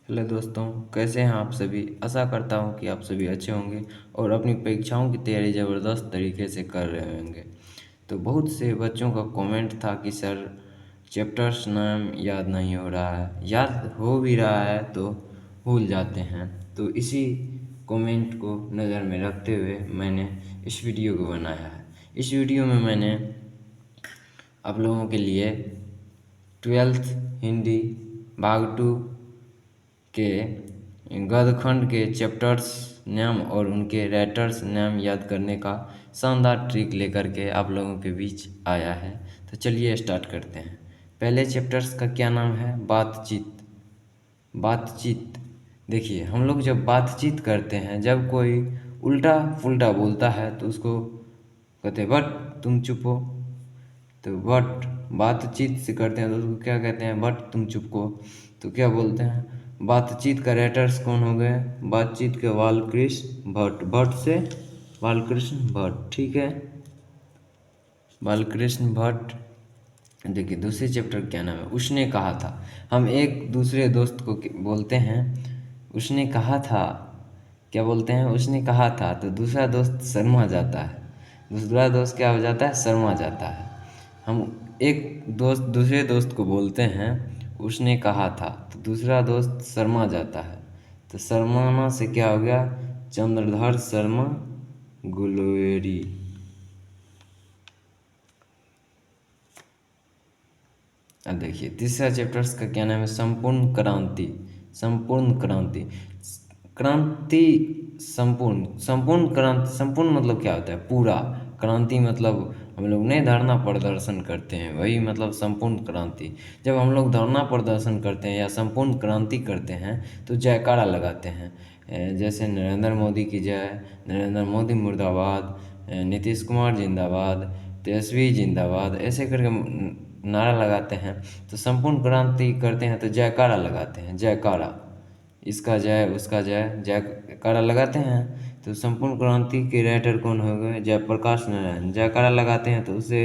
Hello दोस्तों, कैसे हैं आप सभी। आशा करता हूं कि आप सभी अच्छे होंगे और अपनी परीक्षाओं की तैयारी ज़बरदस्त तरीके से कर रहे होंगे। तो बहुत से बच्चों का कमेंट था कि सर चैप्टर्स नाम याद नहीं हो रहा है, याद हो भी रहा है तो भूल जाते हैं। तो इसी कमेंट को नज़र में रखते हुए मैंने इस वीडियो को बनाया है। इस वीडियो में मैंने आप लोगों के लिए 12th हिंदी भाग 2 के गद्यखंड के चैप्टर्स नाम और उनके राइटर्स नाम याद करने का शानदार ट्रिक लेकर के आप लोगों के बीच आया है। तो चलिए स्टार्ट करते हैं। पहले चैप्टर्स का क्या नाम है? बातचीत। बातचीत देखिए, हम लोग जब बातचीत करते हैं, जब कोई उल्टा पुल्टा बोलता है तो उसको कहते हैं बट तुम चुप हो। तो बट बातचीत से करते हैं तो उसको क्या कहते हैं? बट तुम चुप को। तो क्या बोलते हैं? बातचीत का राइटर्स कौन हो गए? बातचीत के बालकृष्ण भट्ट। भट्ट से बालकृष्ण भट्ट, ठीक है, बालकृष्ण भट्ट। देखिए दूसरे चैप्टर क्या नाम है? उसने कहा था। हम एक दूसरे दोस्त को बोलते हैं उसने कहा था। क्या बोलते हैं? उसने कहा था। तो दूसरा दोस्त शर्मा जाता है। दूसरा दोस्त क्या हो जाता है? शर्मा जाता है। हम एक दोस्त दूसरे दोस्त को बोलते हैं उसने कहा था, तो दूसरा दोस्त शर्मा जाता है। तो शर्माना से क्या हो गया? चंद्रधर शर्मा गुलेरी। अब देखिए तीसरा चैप्टर्स का क्या नाम है? संपूर्ण क्रांति। संपूर्ण क्रांति। क्रांति संपूर्ण। संपूर्ण क्रांति। संपूर्ण मतलब क्या होता है? पूरा। क्रांति मतलब हम लोग नहीं धरना प्रदर्शन करते हैं, वही मतलब संपूर्ण क्रांति। जब हम लोग धरना प्रदर्शन करते हैं या संपूर्ण क्रांति करते हैं तो जयकारा लगाते हैं। जैसे नरेंद्र मोदी की जय, नरेंद्र मोदी मुर्दाबाद, नीतीश कुमार जिंदाबाद, तेजस्वी जिंदाबाद, ऐसे करके नारा लगाते हैं। तो संपूर्ण क्रांति करते हैं तो जयकारा लगाते हैं। जयकारा, इसका जय उसका जय, जयकारा लगाते हैं। तो संपूर्ण क्रांति के राइटर कौन हो गए? जयप्रकाश नारायण। जयकारा लगाते हैं तो उसे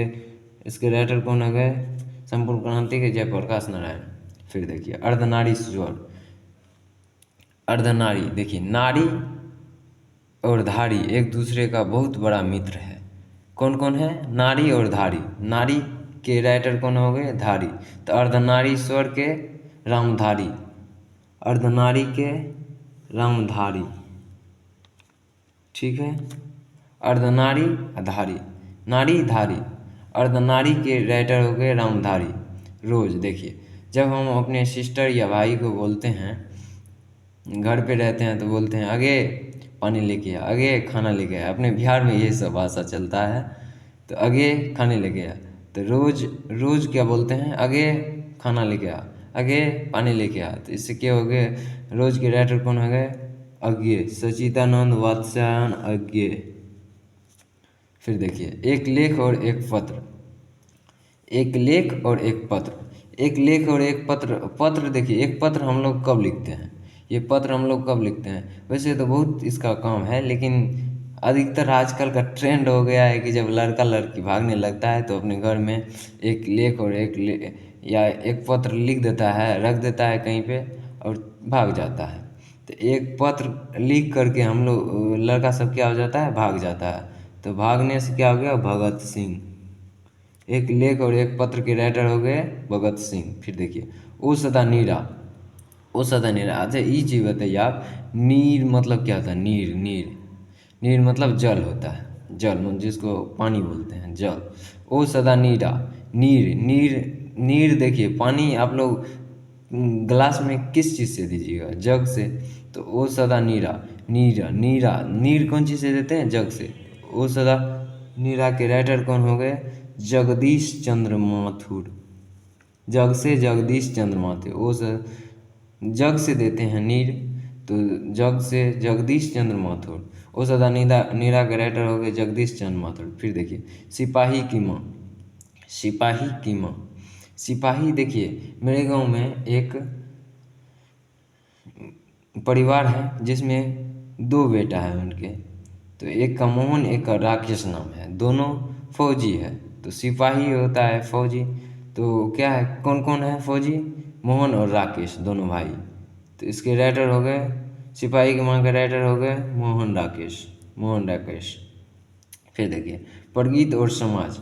इसके राइटर कौन हो गए? संपूर्ण क्रांति के जयप्रकाश नारायण। फिर देखिए अर्धनारीश्वर। अर्धनारी देखिए, नारी और धारी एक दूसरे का बहुत बड़ा मित्र है। कौन कौन है? नारी और धारी। नारी के राइटर कौन हो गए? धारी। तो अर्धनारीश्वर के रामधारी। अर्धनारी के रामधारी, ठीक है। अर्धनारी धारी, नारी धारी। अर्धनारी के राइटर हो गए रामधारी। रोज देखिए, जब हम अपने सिस्टर या भाई को बोलते हैं, घर पे रहते हैं तो बोलते हैं आगे पानी लेके आ, आगे खाना लेके आ। अपने बिहार में ये सब भाषा चलता है। तो आगे खाने लेके आ। तो रोज रोज क्या बोलते हैं? आगे खाना लेके आ, आगे पानी लेके आ। तो इससे क्या हो गए? रोज के राइटर कौन हो गए? अज्ञे, सचिदानंद वात्स्यायन अज्ञे। फिर देखिए एक लेख और एक पत्र। एक लेख और एक पत्र। एक लेख और एक पत्र। पत्र देखिए, एक पत्र हम लोग कब लिखते हैं? ये पत्र हम लोग कब लिखते हैं? वैसे तो बहुत इसका काम है, लेकिन अधिकतर आजकल का ट्रेंड हो गया है कि जब लड़का लड़की भागने लगता है तो अपने घर में एक लेख और या एक पत्र लिख देता है, रख देता है कहीं पे और भाग जाता है। तो एक पत्र लिख करके हम लोग लड़का सब क्या हो जाता है? भाग जाता है। तो भागने से क्या हो गया? भगत सिंह। एक लेख और एक पत्र के राइटर हो गए भगत सिंह। फिर देखिए ओ सदा नीरा। ओ सदा नीरा। अच्छा ये चीज़ बताइए आप, नीर मतलब क्या होता है? नीर। नीर नीर मतलब जल होता है। जल मतलब जिसको पानी बोलते हैं, जल। ओ सदा नीरा। नीर नीर नीर देखिए, पानी आप लोग ग्लास में किस चीज़ से दीजिएगा? जग से। तो ओ सदा नीरा। नीरा नीरा नीर कौन चीज़ से देते हैं? जग से। ओ सदा नीरा के राइटर कौन हो गए? जगदीश चंद्र माथुर। जग से जगदीश चंद्र माथुर। ओ जग से देते हैं नीर, तो जग से जगदीश चंद्र माथुर। ओ सदा नीरा नीरा के राइटर हो गए जगदीश चंद्र माथुर। फिर देखिए सिपाही की माँ। सिपाही की माँ। सिपाही देखिए, मेरे गांव में एक परिवार है जिसमें दो बेटा है उनके। तो एक का मोहन, एक का राकेश नाम है। दोनों फौजी है। तो सिपाही होता है फौजी। तो क्या है, कौन कौन है फौजी? मोहन और राकेश, दोनों भाई। तो इसके राइटर हो गए, सिपाही की माँ के राइटर हो गए मोहन राकेश। फिर देखिए प्रगीत और समाज।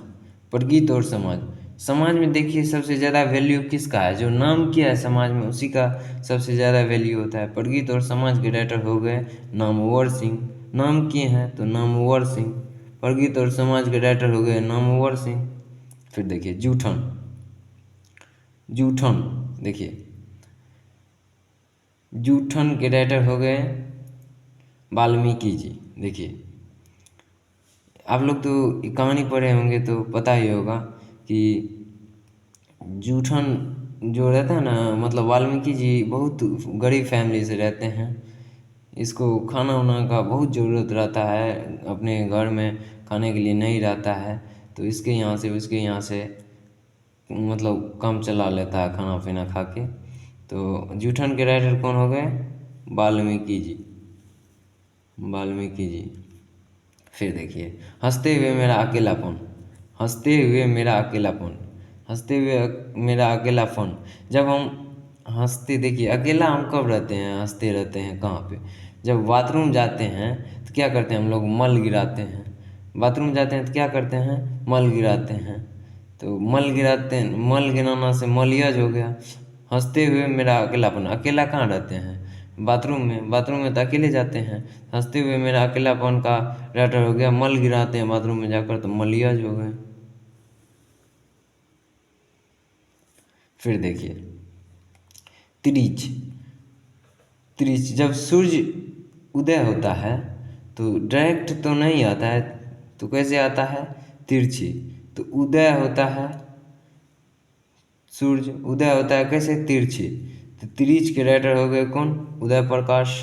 प्रगीत और समाज, समाज में देखिए सबसे ज़्यादा वैल्यू किसका है, जो नाम किया है समाज में उसी का सबसे ज़्यादा वैल्यू होता है। प्रगीत और समाज के राइटर हो गए नामवर सिंह, नाम किए हैं तो नामवर सिंह। प्रगीत और समाज के राइटर हो गए नामवर सिंह। फिर देखिए जूठन, जूठन देखिए जूठन के राइटर हो गए वाल्मीकि जी। देखिए आप लोग तो कहानी पढ़े होंगे तो पता ही होगा कि जूठन जो रहता है ना, मतलब वाल्मीकि जी बहुत गरीब फैमिली से रहते हैं। इसको खाना वाना का बहुत ज़रूरत रहता है, अपने घर में खाने के लिए नहीं रहता है, तो इसके यहाँ से उसके यहाँ से मतलब काम चला लेता है खाना पीना खा के। तो जूठन के राइटर कौन हो गए, वाल्मीकि जी, वाल्मीकि जी। फिर देखिए हंसते हुए मेरा अकेलापन, हंसते हुए मेरा अकेलापन, हंसते हुए मेरा अकेलापन। जब हम हंसते, देखिए अकेला हम कब रहते हैं, हंसते रहते हैं कहाँ पे, जब बाथरूम जाते हैं तो क्या करते हैं हम लोग, मल गिराते हैं। बाथरूम जाते हैं तो क्या करते हैं, मल गिराते हैं। तो मल गिराते हैं, मल गिराना से मलियाज हो गया। हंसते हुए मेरा अकेलापन, अकेला कहाँ रहते हैं, बाथरूम में, बाथरूम में तो अकेले जाते हैं। हंसते हुए मेरा अकेलापन का राइटर हो गया मल गिराते हैं बाथरूम में जाकर, तो मलियाज हो गए। फिर देखिए तिरिच, तिरिच जब सूर्य उदय होता है तो डायरेक्ट तो नहीं आता है, तो कैसे आता है, तिरछी। तो उदय होता है, सूर्य उदय होता है कैसे, तिरछी। तो तिरिच के राइटर हो गए कौन, उदय प्रकाश।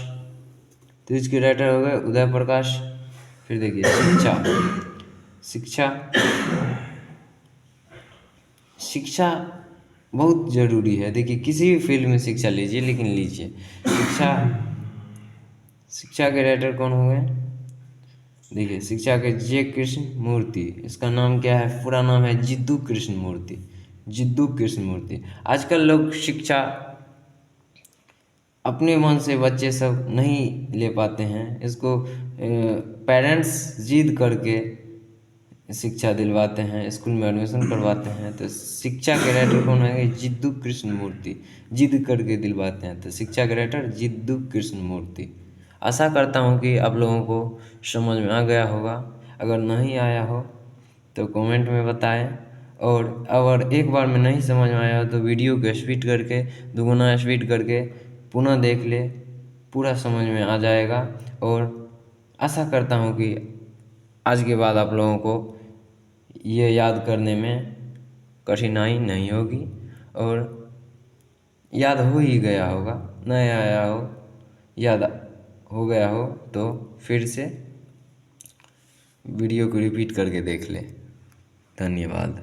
तिरिच के राइटर हो गए उदय प्रकाश। फिर देखिए शिक्षा, शिक्षा, शिक्षा बहुत ज़रूरी है। देखिए किसी भी फील्ड में शिक्षा लीजिए, लेकिन लीजिए शिक्षा। शिक्षा के राइटर कौन हो गए, देखिए शिक्षा के जे कृष्ण मूर्ति, इसका नाम क्या है, पूरा नाम है जिद्दू कृष्ण मूर्ति, जिद्दू कृष्ण मूर्ति। आजकल लोग शिक्षा अपने मन से बच्चे सब नहीं ले पाते हैं, इसको पेरेंट्स जिद करके शिक्षा दिलवाते हैं, स्कूल में एडमिशन करवाते हैं। तो शिक्षा के राइटर कौन है, जिद्दू कृष्ण मूर्ति, जिद करके दिलवाते हैं। तो शिक्षा के राइटर जिद्दू कृष्ण मूर्ति। आशा करता हूँ कि आप लोगों को समझ में आ गया होगा। अगर नहीं आया हो तो कमेंट में बताएं, और अगर एक बार में नहीं समझ में आया हो तो वीडियो को स्पीड करके, दुगुना स्पीड करके पुनः देख ले, पूरा समझ में आ जाएगा। और आशा करता हूँ कि आज के बाद आप लोगों को ये याद करने में कठिनाई नहीं होगी, और याद हो ही गया होगा, नहीं आया हो, याद हो गया हो तो फिर से वीडियो को रिपीट करके देख ले। धन्यवाद।